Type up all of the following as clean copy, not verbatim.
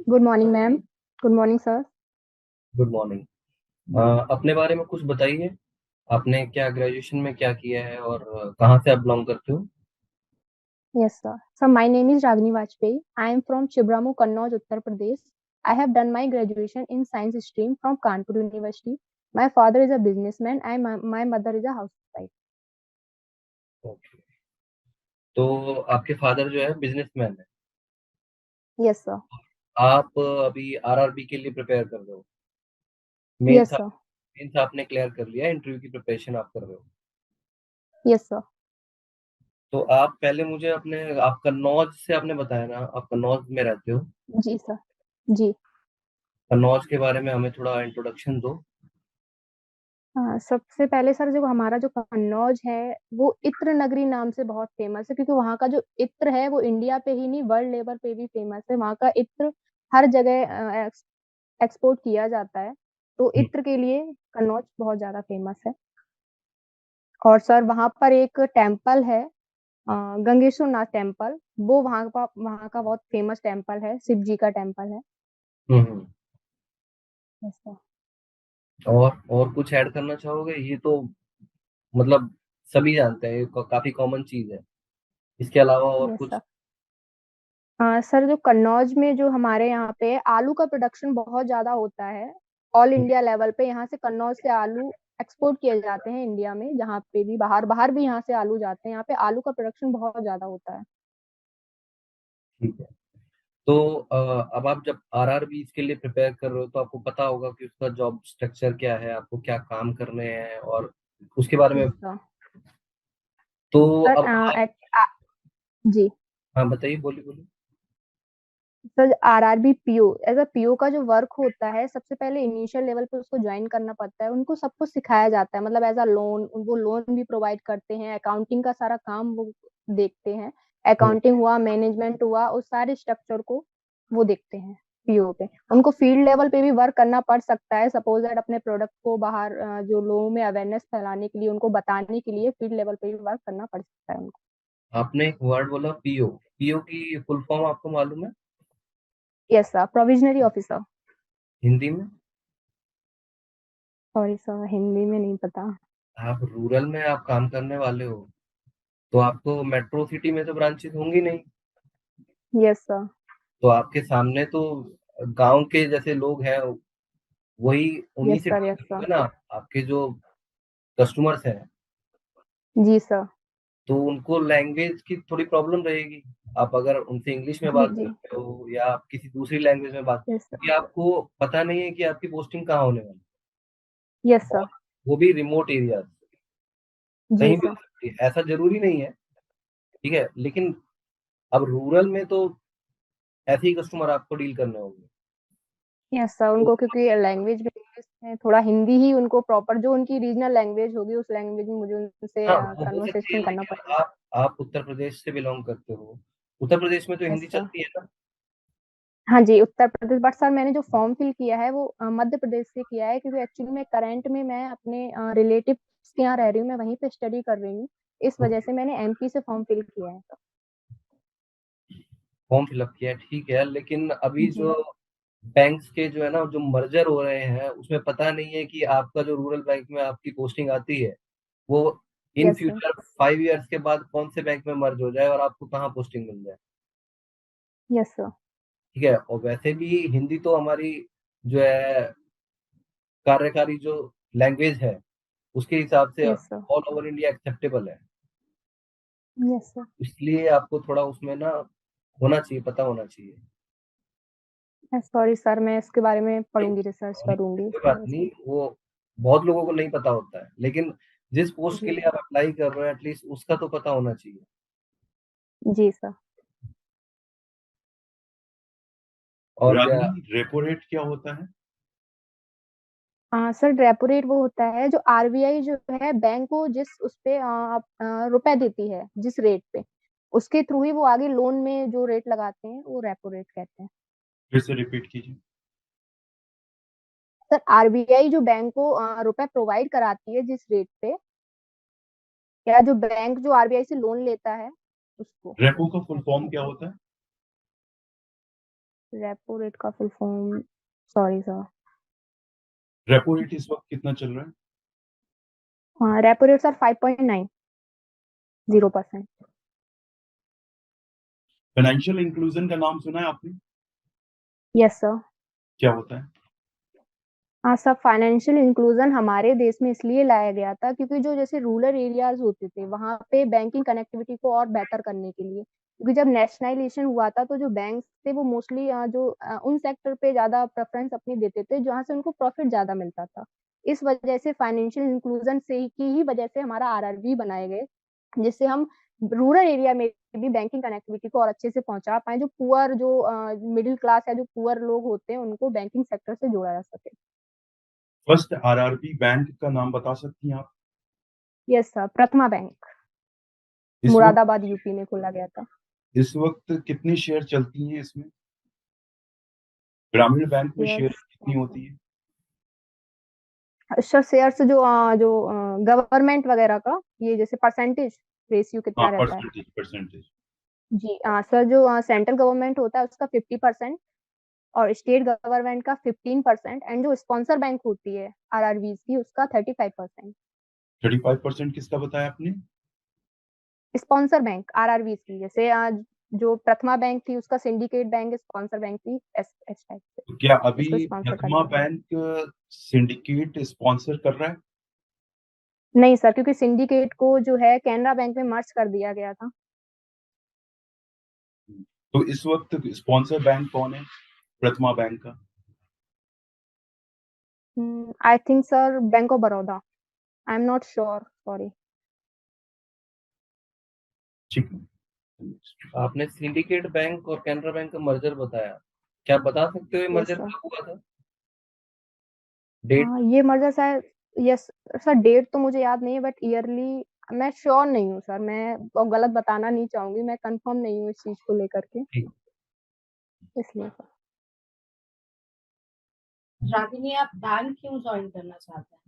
Good morning ma'am. Good morning sir. Good morning. अपने बारे में कुछ बताइए। आपने क्या ग्रेजुएशन में क्या किया है और कहाँ से आप बिलोंग करते हो? Yes sir. So my name is Ragini Vajpayee. I am from Chibramu, Kannauj, Uttar Pradesh. I have done my graduation in science stream from Kanpur University. My father is a businessman and my mother is a housewife. Okay. तो आपके father जो है businessman है। Yes sir. आप अभी RRB के लिए prepare कर रहे हो। Mains Yes sir. मेंस आपने क्लियर कर लिया, इंटरव्यू की प्रिपरेशन आप कर रहे हो। Yes sir. तो आप पहले मुझे अपने आप कन्नौज से आपने बताया ना, आप कन्नौज में रहते हो। जी सर। जी। कन्नौज के बारे में हमें थोड़ा इंट्रोडक्शन दो। हाँ, सबसे पहले सर जो हमारा जो कन्नौज है वो इत्र नगरी नाम से बहुत फेमस है, क्योंकि वहाँ का जो इत्र है वो इंडिया पे ही नहीं वर्ल्ड लेवल पे भी फेमस है। वहाँ का इत्र हर जगह एक्सपोर्ट किया जाता है। तो हम्म। इत्र के लिए कन्नौज बहुत ज्यादा फेमस है। और सर वहां पर एक टेम्पल है, गंगेश्वर नाथ टेम्पल। वो वहाँ का बहुत फेमस टेम्पल है, शिव जी का टेम्पल है। हम्म। ऐसा। और कुछ ऐड करना चाहोगे? ये तो मतलब सभी जानते हैं, ये काफी कॉमन चीज है। इसके अलावा और यस कुछ? सर। सर जो कन्नौज में जो हमारे यहाँ पे आलू का प्रोडक्शन बहुत ज्यादा होता है। ऑल इंडिया लेवल पे यहाँ से कन्नौज से आलू एक्सपोर्ट किए जाते हैं इंडिया में, जहाँ पे भी बाहर बाहर भी यहाँ से आलू जाते हैं। यहाँ पे आलू का प्रोडक्शन बहुत ज्यादा होता है। ठीक है। तो अब आप जब आरआरबी के लिए प्रिपेयर कर रहे हो तो आपको पता होगा कि उसका जॉब स्ट्रक्चर क्या है, आपको क्या काम करने हैं और उसके बारे में। Yes sir. तो सर अब आप। जी। हाँ, बताइए, बोलिए बोलिए। Sir RRB PO as a PO का जो वर्क होता है, सबसे पहले इनिशियल लेवल पे उसको ज्वाइन करना पड़ता है। उनको सब कुछ सिखाया जाता है, मतलब एज अ लोन वो लोन भी प्रोवाइड करते हैं। अकाउंटिंग का सारा काम वो देखते हैं। हम्म। अकाउंटिंग हुआ, मैनेजमेंट हुआ, उस सारे स्ट्रक्चर को वो देखते हैं पीओ पे। उनको फील्ड लेवल पे भी वर्क करना पड़ सकता है। सपोज दैट अपने प्रोडक्ट को बाहर जो लोगों में अवेयरनेस फैलाने के लिए, उनको बताने के लिए फील्ड लेवल पे भी वर्क करना पड़ सकता है उनको। आपने एक वर्ड बोला, पीओ। पीओ की फुल फॉर्म आपको मालूम है? Yes sir, provisionary officer. Hindi में? सॉरी सर, हिंदी में नहीं पता। आप रूरल में आप काम करने वाले हो, तो आपको मेट्रो सिटी में तो ब्रांचेस होंगी नहीं। Yes sir. तो आपके सामने तो गांव के जैसे लोग हैं, वही उन्हीं यस से सर। Deal yes sir. करोगे ना। आपके जो कस्टमर्स हैं, जी सर। तो उनको लैंग्वेज की थोड़ी प्रॉब्लम रहेगी। आप अगर उनसे इंग्लिश में जी बात जी। कर रहे हो या आप किसी दूसरी लैंग्वेज में बात, यस क्योंकि सर। आपको पता नहीं है कि आपकी पोस्टिंग कहाँ होने वाली यस है। सर। और वो भी रिमोट एरिया, जी कहीं भी हो सर। सकती है, ऐसा जरूरी नहीं है। ठीक है, लेकिन अब रूरल में तो ऐसे ही कस्टमर आपको डील करने होंगे। यस सर, तो उनको क्योंकि लैंग्वेज भी इंग्लिश है, थोड़ा हिंदी ही उनको प्रॉपर जो उनकी रीजनल लैंग्वेज होगी उस लैंग्वेज में मुझे उनसे हाँ, वो हो सकती है, कन्वर्सेशन करना लेकिन पड़ेगा। आप उत्तर प्रदेश से बिलोंग करते हो। उत्तर प्रदेश में तो यस हिंदी सर। चलती है ना। हाँ जी, उत्तर प्रदेश। बट सर मैंने जो फॉर्म फिल किया है वो मध्य प्रदेश से किया है, क्योंकि एक्चुअली में करंट में मैं अपने रिलेटिव्स के यहाँ रह रही हूँ, मैं वहीं पे स्टडी कर रही हूँ। इस वजह ओके। से मैंने एमपी से फॉर्म फिल किया है। फॉर्म फिलअप किया है, ठीक है, लेकिन अभी जी। जो बैंक्स के जो है ना, जो मर्जर हो रहे हैं, उसमें पता नहीं है कि आपका जो रूरल बैंक में आपकी पोस्टिंग आती है, वो in yes sir. Future 5 years के बाद कौन से बैंक में मर्ज हो जाए और आपको कहाँ पोस्टिंग मिल जाए। Yes sir. ठीक है, और वैसे भी हिंदी तो हमारी जो है कार्यकारी जो लैंग्वेज है, उसके हिसाब से yes sir. All over India acceptable है। Yes sir. इसलिए आपको थोड़ा उसमें ना होना चाहिए, पता होना चाहिए। सॉरी सर, मैं इसके बारे में नहीं, पढ़ूंगी, रिसर्च करूंगी कोई इसके बात बारे नहीं, में। वो बहुत लोगों को नहीं पता होता है, लेकिन जिस पोस्ट के जी। लिए आप अप्लाई कर रहे हो एटलीस्ट उसका तो पता होना चाहिए। जी सर। और क्या? रागनी, रेपो रेट क्या होता है? हाँ सर, रेपो रेट वो होता है जो आरबीआई जो है बैंक को जिस उस पे रुपए देती है जिस रेट पे, उसके थ्रू ही वो आगे लोन में जो रेट लगाते हैं वो रेपो रेट कहते हैं। फिर से रिपीट कीजिए। सर आरबीआई जो बैंक को रुपए प्रोवाइड कराती है जिस रेट पे, या जो बैंक जो आरबीआई से लोन लेता है उसको रेपो का फुल कहते फॉर्म हैं। क्या होता है? रेपो रेट का full form, sorry sir. Repo rate इस वक्त कितना चल रहा है? हाँ, repo rate sir 5.90%। Financial inclusion का नाम सुना है आपने? Yes sir. क्या होता है? हाँ सर, फाइनेंशियल इंक्लूजन हमारे देश में इसलिए लाया गया था क्योंकि जो जैसे रूरल एरियाज होते थे वहाँ पे बैंकिंग कनेक्टिविटी को और बेहतर करने के लिए, क्योंकि जब नेशनलाइजेशन हुआ था तो जो बैंक थे वो मोस्टली उन सेक्टर पे ज्यादा प्रेफरेंस अपनी देते थे जहाँ से उनको प्रॉफिट ज्यादा मिलता था। इस वजह से फाइनेंशियल इंक्लूजन से ही वजह से हमारा आरआरबी बनाए गए, जिससे हम रूरल एरिया में भी बैंकिंग कनेक्टिविटी को और अच्छे से पहुंचा पाए, जो पुअर जो मिडिल क्लास या जो पुअर लोग होते हैं उनको बैंकिंग सेक्टर से जोड़ा जा सके। फर्स्ट आरआरबी बैंक का नाम बता सकती हैं आप? यस सर, प्रथमा बैंक, इस वक्त मुरादाबाद यूपी में खोला गया था। इस वक्त कितनी शेयर चलती हैं इसमें? ग्रामीण बैंक में शेयर शेयर्स, कितनी होती है? सर शेयर्स जो गवर्नमेंट वगैरह का, ये जैसे परसेंटेज रेशियो हाँ, कितना रहता है। Percentage percentage. जी सर, जो सेंट्रल गवर्नमेंट होता है उसका 50%, और स्टेट गवर्नमेंट का 15%, एंड जो स्पॉन्सर बैंक होती है आरआरबी की उसका 35%। 35% किसका बताया आपने? स्पॉन्सर बैंक आरआरबी की, जैसे जो प्रथमा बैंक थी उसका सिंडिकेट बैंक स्पॉन्सर बैंक थी, एस एस टाइप से तो क्या अभी इसको स्पॉन्सर कर प्रथमा लिया। बैंक सिंडिकेट स्पॉन्सर कर रहा है? नहीं सर, क्योंकि सिंडिकेट को जो है कैनरा बैंक में मर्ज कर दिया गया था। तो इस वक्त स्पॉन्सर बैंक कौन है प्रथमा बैंक का? I think sir bank of Baroda, I am not sure, sorry. ठीक है। आपने सिंडिकेट बैंक और कैनरा बैंक का मर्जर बताया, क्या आप बता सकते हो ये यस मर्जर सर। कब हुआ था? डेट? ये मर्जर शायद, यस सर, डेट तो मुझे याद नहीं है बट ईयरली मैं श्योर नहीं हूँ सर, मैं और गलत बताना नहीं चाहूंगी, मैं कंफर्म नहीं हूँ इस चीज को लेकर के, ठीक। इसलिए सर। रागिनी, आप बैंक क्यों ज्वाइन करना चाहते हैं?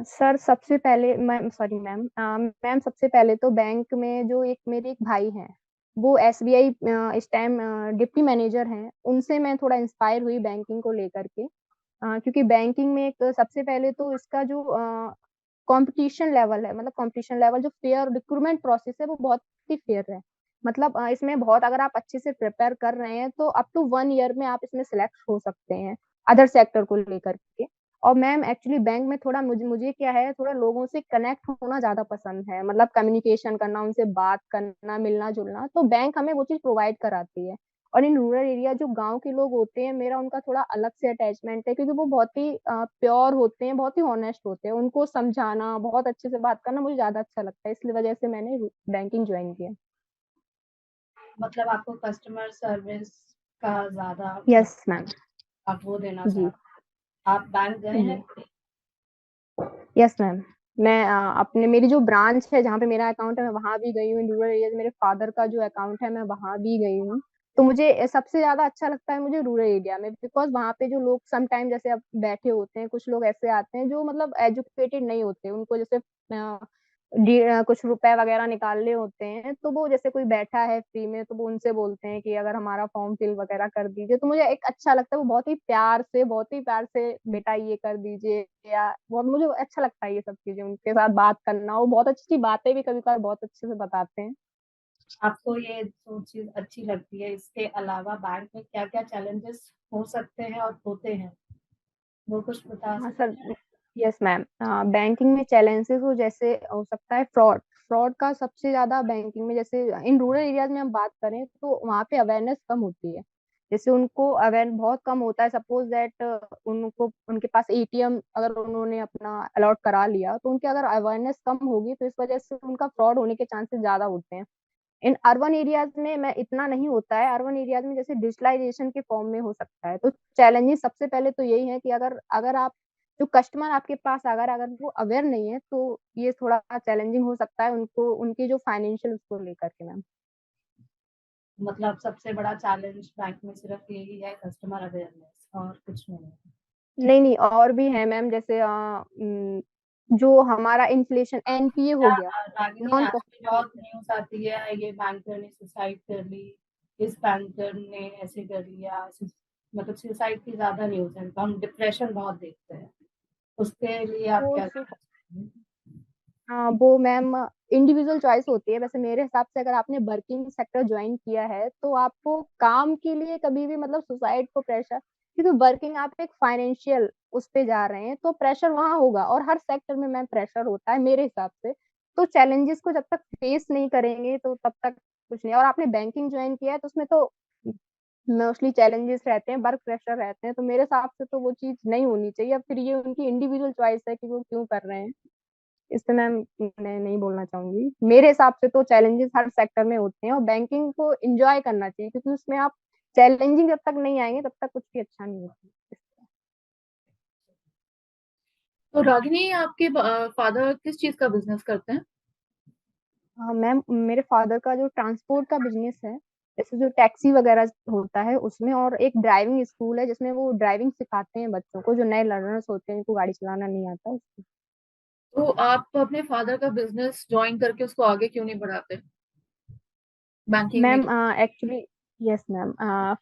सर सबसे पहले मैम, सॉरी मैम, मैम सबसे पहले तो बैंक में जो एक मेरे एक भाई हैं, वो एसबीआई इस टाइम डिप्टी मैनेजर हैं, उनसे मैं थोड़ा इंस्पायर हुई बैंकिंग को लेकर के। क्योंकि बैंकिंग में एक सबसे पहले तो इसका जो कंपटीशन लेवल है, मतलब कंपटीशन लेवल जो फेयर रिक्रूटमेंट प्रोसेस है वो बहुत ही फेयर है। मतलब इसमें बहुत, अगर आप अच्छे से प्रिपेयर कर रहे हैं तो अप टू 1 ईयर में आप इसमें सिलेक्ट हो सकते हैं अदर सेक्टर को लेकर के। और मैम एक्चुअली बैंक में थोड़ा मुझे मुझे क्या है, थोड़ा लोगों से कनेक्ट होना ज्यादा पसंद है, मतलब कम्युनिकेशन करना, उनसे बात करना, मिलना जुलना, तो बैंक हमें वो चीज प्रोवाइड कराती है। और इन रूरल एरिया जो गांव के लोग होते हैं, मेरा उनका थोड़ा अलग से अटैचमेंट है, क्योंकि वो बहुत ही प्योर होते हैं, बहुत ही ऑनेस्ट होते हैं, उनको समझाना, बहुत अच्छे से बात करना मुझे ज्यादा अच्छा लगता है, इसलिए वजह से मैंने बैंकिंग ज्वाइन किया। मतलब आपको कस्टमर सर्विस का ज्यादा यस मैम। आप वो देना जी चाहते हैं। आप बैंक गए जी। हैं? Yes ma'am. मैं अपने, मेरी जो ब्रांच है जहाँ पे मेरा अकाउंट है मैं वहां भी गई हूँ, इन रूरल एरिया मेरे फादर का जो अकाउंट है मैं वहां भी गई हूँ। तो मुझे सबसे ज्यादा अच्छा लगता है मुझे रूरल एरिया में, बिकॉज वहाँ पे जो लोग सम टाइम जैसे अब बैठे होते हैं, कुछ लोग ऐसे आते हैं जो मतलब एजुकेटेड नहीं होते, उनको जैसे कुछ रुपए वगैरह निकालने होते हैं, तो वो जैसे कोई बैठा है फ्री में तो वो उनसे बोलते हैं कि अगर हमारा फॉर्म फिल वगैरह कर दीजिए, तो मुझे एक अच्छा लगता है, वो बहुत ही प्यार से बेटा ये कर दीजिए, या बहुत मुझे अच्छा लगता है ये सब चीजें, उनके साथ बात करना, वो बहुत अच्छी बातें भी कभी कभार बहुत अच्छे से बताते हैं। आपको ये दो चीज अच्छी लगती है, इसके अलावा बैंक में क्या क्या चैलेंजेस हो सकते हैं और होते हैं, वो कुछ बता हाँ सकते सर। यस मैम, बैंकिंग में चैलेंजेस हो जैसे हो सकता है फ्रॉड, फ्रॉड का सबसे ज्यादा बैंकिंग में, जैसे इन रूरल एरियाज में हम बात करें तो वहाँ पे अवेयरनेस कम होती है, जैसे उनको अवेयर बहुत कम होता है, सपोज दैट उनको उनके पास एटीएम अगर उन्होंने अपना अलॉट करा लिया, तो उनके अगर अवेयरनेस कम होगी तो इस वजह से उनका फ्रॉड होने के चांसेस ज्यादा होते हैं। इन अर्बन एरियाज में मैं इतना नहीं होता है, अर्बन एरियाज में जैसे डिजिटलाइजेशन के फॉर्म में हो सकता है, तो चैलेंजेस सबसे पहले तो यही है कि अगर अगर आप जो कस्टमर आपके पास अगर अगर वो अवेयर नहीं है तो ये थोड़ा चैलेंजिंग हो सकता है उनको, उनकी जो फाइनेंशियल उसको लेकर के मैम। हैं? मतलब सबसे बड़ा चैलेंज बैंक में सिर्फ यही है, कस्टमर अवेयरनेस, और कुछ नहीं है? नहीं नहीं, और भी है मैम, जैसे जो हमारा इन्फ्लेशन एनपीए हो गया, रागिनी, नॉन। आजकल बहुत न्यूज आती है, ये बैंकर ने सुसाइड कर ली, इस पैंटर ने ऐसे कर लिया, मतलब सुसाइड की ज्यादा न्यूज है, तो हम डिप्रेशन बहुत देखते हैं, उसके लिए आप वो क्या सिर्फ कहना चाहेंगे? हाँ वो मैम इंडिविजुअल चॉइस होती है। वैसे मेरे हिसाब से अगर आपने वर्किंग सेक्टर ज्वाइन किया है तो आपको काम के लिए कभी भी मतलब सुसाइड को प्रेशर, क्योंकि वर्किंग आप एक फाइनेंशियल उस पे जा रहे हैं तो प्रेशर वहां होगा, और हर सेक्टर में मैम प्रेशर होता है मेरे हिसाब से। तो चैलेंजेस को जब तक फेस नहीं करेंगे तो तब तक कुछ नहीं। और आपने बैंकिंग ज्वाइन किया है तो उसमें तो मोस्टली चैलेंजेस रहते हैं, वर्क प्रेशर रहते हैं, तो मेरे हिसाब से तो वो चीज नहीं होनी चाहिए। अब फिर ये उनकी इंडिविजुअल चॉइस है कि वो क्यों कर रहे हैं, इस पे मैं नहीं बोलना चाहूंगी। मेरे हिसाब से तो चैलेंजेस हर सेक्टर में होते हैं, और बैंकिंग को एंजॉय करना चाहिए, क्योंकि उसमें आप चैलेंजिंग जब तक नहीं आएंगे तब तक कुछ भी अच्छा नहीं होता। तो रागिनी, आपके फादर किस चीज का बिजनेस करते हैं? हाँ मैम, मेरे फादर का जो ट्रांसपोर्ट का बिजनेस है, जैसे जो टैक्सी वगैरह होता है उसमें, और एक ड्राइविंग स्कूल है जिसमें वो ड्राइविंग सिखाते हैं बच्चों को जो नए लर्नर्स होते हैं जिनको गाड़ी चलाना नहीं आता उसको। तो आप अपने फादर का बिजनेस ज्वाइन करके उसको आगे क्यों नहीं बढ़ाते बैंकिंग में? Ma'am actually yes ma'am,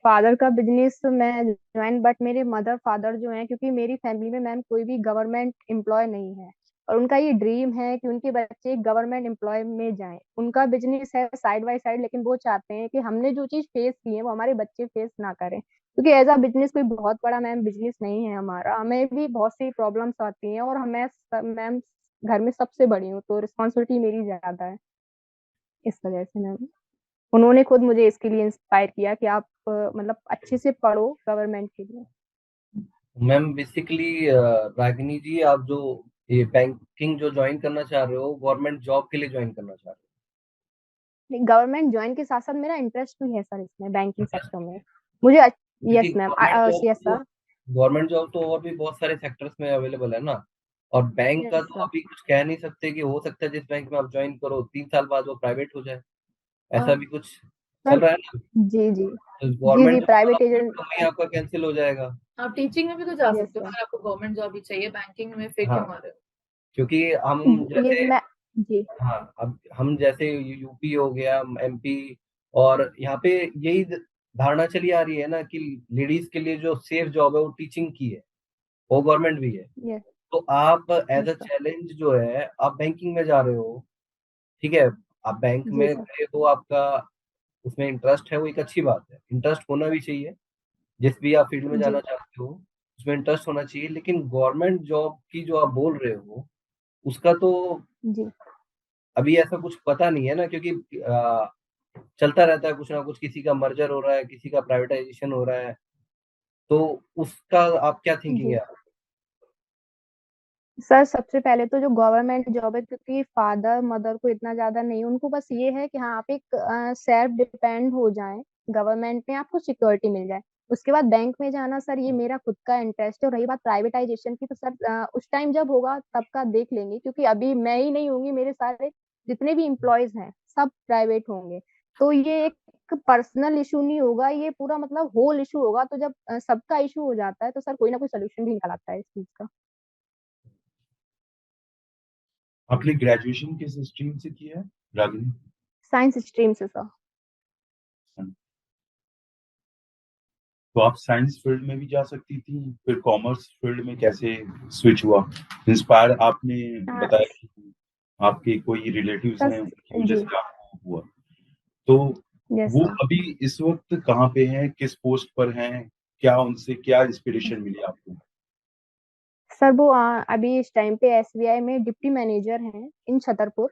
father का बिजनेस मैं ज्वाइन, बट मेरे मदर फादर जो हैं, क्योंकि मेरी फैमिली में मैम कोई भी गवर्नमेंट एम्प्लॉय नहीं है, और उनका ये ड्रीम है कि उनके बच्चे गवर्नमेंट एम्प्लॉय में जाएं। उनका बिजनेस है साइड बाय साइड, लेकिन वो चाहते हैं कि हमने जो चीज फेस की है वो हमारे बच्चे फेस ना करें, क्योंकि एज अ बिजनेस कोई बहुत बड़ा मैम बिजनेस नहीं है हमारा। हमें भी बहुत सी प्रॉब्लम्स आती हैं, और हमें मैम घर में सबसे बड़ी हूँ तो रिस्पॉन्सिबिलिटी मेरी ज्यादा है, इस वजह से मैम उन्होंने खुद मुझे इसके लिए इंस्पायर किया कि आप मतलब अच्छे से पढ़ो गवर्नमेंट के लिए। मैम बेसिकली रागिनी जी, आप जो ये बैंकिंग जो ज्वाइन करना चाह रहे हो, गवर्नमेंट जॉब के लिए ज्वाइन करना चाह रहे गवर्नमेंट ज्वाइन के साथ साथ मेरा इंटरेस्ट भी है सर इसमें, बैंकिंग हो? सेक्टर में मुझे। क्योंकि yes ma'am, yes sir. Government job तो और भी बहुत सारे सेक्टर्स में अवेलेबल है ना। और बैंक का यस तो सर। अभी कुछ कह नहीं सकते कि हो सकता है जिस बैंक में आप ज्वाइन करो 3 साल बाद वो प्राइवेट हो जाए, ऐसा भी कुछ चल सर रहा है ना। जी जी। तो जी जी, गवर्नमेंट जॉब तो प्राइवेट आपका एजेंट। तो वहीं आपका कैंसिल हो जाएगा। आप टीचिंग में भी तो जा यस सकते हो, सर। अगर आपको गवर्नमेंट जॉब ही चाहिए, बैंकिंग में फिर क्यों हाँ, आ रहे हो? क्योंकि हम ये जैसे, मैं जी हाँ, अब हम जैसे यूपी हो गया, एमपी, और यहाँ पे यही धारणा चली आ रही है ना कि लेडीज के लिए जो सेफ जॉब है वो टीचिंग की है, वो गवर्नमेंट भी है। यस तो आप एज यस अ सर। चैलेंज जो है आप बैंकिंग में जा रहे हो, ठीक है। आप बैंक जी में सर। गए हो, आपका उसमें इंटरेस्ट है, वो एक अच्छी बात है, इंटरेस्ट होना भी चाहिए। जिस भी आप फील्ड में जी जाना चाहते हो उसमें इंटरेस्ट होना चाहिए, लेकिन गवर्नमेंट जॉब की जो आप बोल रहे हो उसका तो जी अभी ऐसा कुछ पता नहीं है ना, क्योंकि चलता रहता है कुछ ना कुछ, किसी का मर्जर हो रहा है, किसी का प्राइवेटाइजेशन हो रहा है। तो उसका आप क्या थिंकिंग जी है? सर, सबसे पहले तो जो गवर्नमेंट जॉब है, क्योंकि फादर मदर को इतना ज्यादा नहीं, उनको बस ये है कि हाँ आप एक सेल्फ डिपेंड हो जाएं, गवर्नमेंट में आपको सिक्योरिटी मिल जाए। उसके बाद बैंक में जाना सर ये मेरा खुद का इंटरेस्ट है। और रही बात प्राइवेटाइजेशन की, तो सर उस टाइम जब होगा तब का देख लेंगे, क्योंकि अभी मैं ही नहीं होंगी, मेरे सारे जितने भी इम्प्लॉयज हैं सब प्राइवेट होंगे। तो ये एक पर्सनल इशू नहीं होगा, ये पूरा मतलब होल इशू होगा। तो जब सबका इशू हो जाता है तो सर कोई ना कोई सोल्यूशन भी निकल आता है इस चीज का। आपने ग्रेजुएशन किस स्ट्रीम से किया है, रागिनी? साइंस स्ट्रीम से सर। तो आप साइंस फील्ड में भी जा सकती थी, फिर कॉमर्स फील्ड में कैसे स्विच हुआ? इंस्पायर आपने हाँ बताया कि आपके कोई रिलेटिव्स हैं, सर। उनकी वजह जी। से आपको हुआ। तो यस वो सर। अभी इस वक्त कहाँ पे हैं, किस पोस्ट पर हैं? क्या उनसे क्या इंस्पिरेशन मिली आपको? सर वो अभी इस टाइम पे एसबीआई में डिप्टी मैनेजर हैं इन छतरपुर।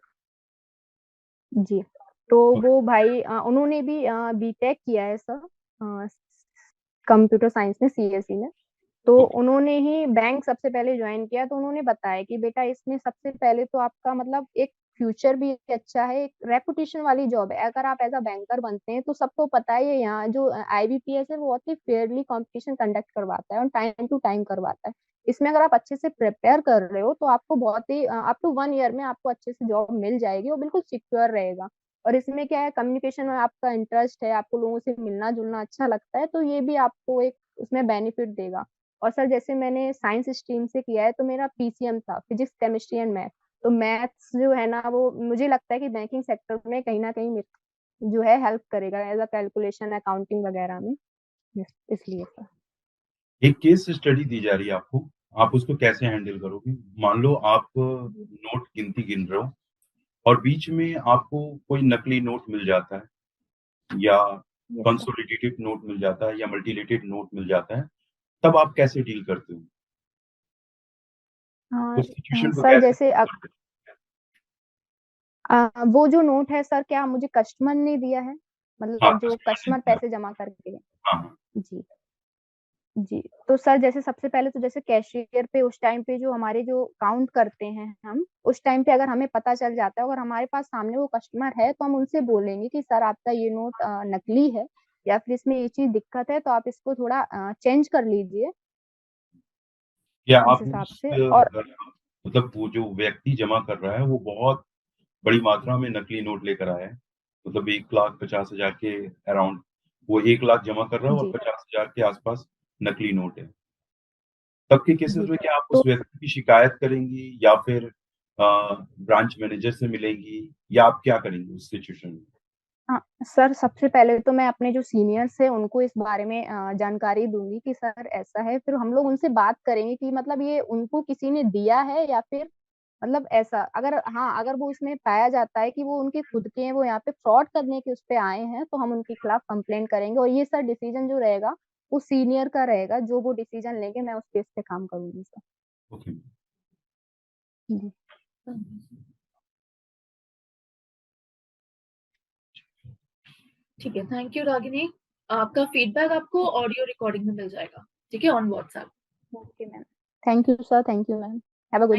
जी। तो वो भाई उन्होंने भी बीटेक किया है सर, कंप्यूटर साइंस में, सीएसई में। तो ओके। उन्होंने ही बैंक सबसे पहले ज्वाइन किया, तो उन्होंने बताया कि बेटा इसमें सबसे पहले तो आपका मतलब एक फ्यूचर भी अच्छा है, एक रेपुटेशन वाली जॉब है। अगर आप एज अ बैंकर बनते हैं तो सबको पता है, ये यहाँ जो आईबीपीएस है वो बहुत ही फेयरली कंपटीशन कंडक्ट करवाता है और टाइम टू टाइम करवाता है। इसमें अगर आप अच्छे से प्रिपेयर कर रहे हो तो आपको बहुत ही अप टू 1 ईयर में आपको अच्छे से जॉब मिल जाएगी, वो बिल्कुल सिक्योर रहेगा। और इसमें क्या है, कम्युनिकेशन में आपका इंटरेस्ट है, आपको लोगों से मिलना जुलना अच्छा लगता है, तो ये भी आपको एक उसमें बेनिफिट देगा। और सर जैसे मैंने साइंस स्ट्रीम से किया है तो मेरा पीसीएम था, फिजिक्स केमिस्ट्री एंड मैथ। तो मैथ्स जो है ना वो मुझे लगता है कि बैंकिंग सेक्टर में कहीं ना कहीं जो है हेल्प करेगा एज अ कैलकुलेशन अकाउंटिंग वगैरह में, इसलिए सर। एक केस स्टडी दी जा रही है आपको, आप उसको कैसे हैंडल करोगे? मान लो आप नोट गिन रहे हो और बीच में आपको कोई नकली नोट मिल जाता है या यस सर। कंसोलिडेटेड नोट मिल जाता है या मल्टीलेटेड नोट मिल जाता है, तब आप कैसे डील करते हो? उस सिचुएशन को सर कैसे जैसे handle करते वो जो नोट है सर, क्या मुझे कस्टमर ने दिया है, हो? हाँ, मतलब जो कस्टमर ने कस्टमर दिया। पैसे जमा करके? हाँ, हाँ, जी जी। तो सर जैसे सबसे पहले तो जैसे कैशियर पे उस टाइम पे जो हमारे जो काउंट करते हैं हम, उस टाइम पे अगर हमें पता चल जाता है, अगर हमारे पास सामने वो कस्टमर है, तो हम उनसे बोलेंगे कि सर आपका ये नोट नकली है, या फिर इसमें ये चीज दिक्कत है, तो आप इसको थोड़ा चेंज कर लीजिए, या इस आप हिसाब उस से। और मतलब वो जो व्यक्ति जमा कर रहा है वो बहुत बड़ी मात्रा में नकली नोट लेकर आया है, मतलब 1,50,000 के अराउंड वो 1 लाख जमा कर रहा है और जी 50,000 के आसपास नकली नोट है। तब के केसेस जी। में क्या आप उस तो व्यक्ति की शिकायत करेंगी या फिर ब्रांच मैनेजर से मिलेंगी या आप क्या करेंगी उस सिचुएशन में? हाँ, सर सबसे पहले तो मैं अपने जो सीनियर्स हैं उनको इस बारे में जानकारी दूंगी कि सर ऐसा है, फिर हम लोग उनसे बात करेंगे कि मतलब ये उनको किसी ने दिया है या फिर मतलब ऐसा, अगर हाँ अगर वो इसमें पाया जाता है कि वो उनके खुद के हैं, वो यहाँ पे फ्रॉड करने के उस पे आए हैं, तो हम उनके खिलाफ कंप्लेंट करेंगे। और ये सर डिसीजन जो रहेगा वो सीनियर का रहेगा, जो वो डिसीजन लेंगे मैं उस केस पे काम करूंगी सर। ओके। जी। ठीक है, थैंक यू रागिनी। आपका फीडबैक आपको ऑडियो रिकॉर्डिंग में मिल जाएगा, ठीक है, on WhatsApp. Okay ma'am, thank you sir, thank you ma'am, have a good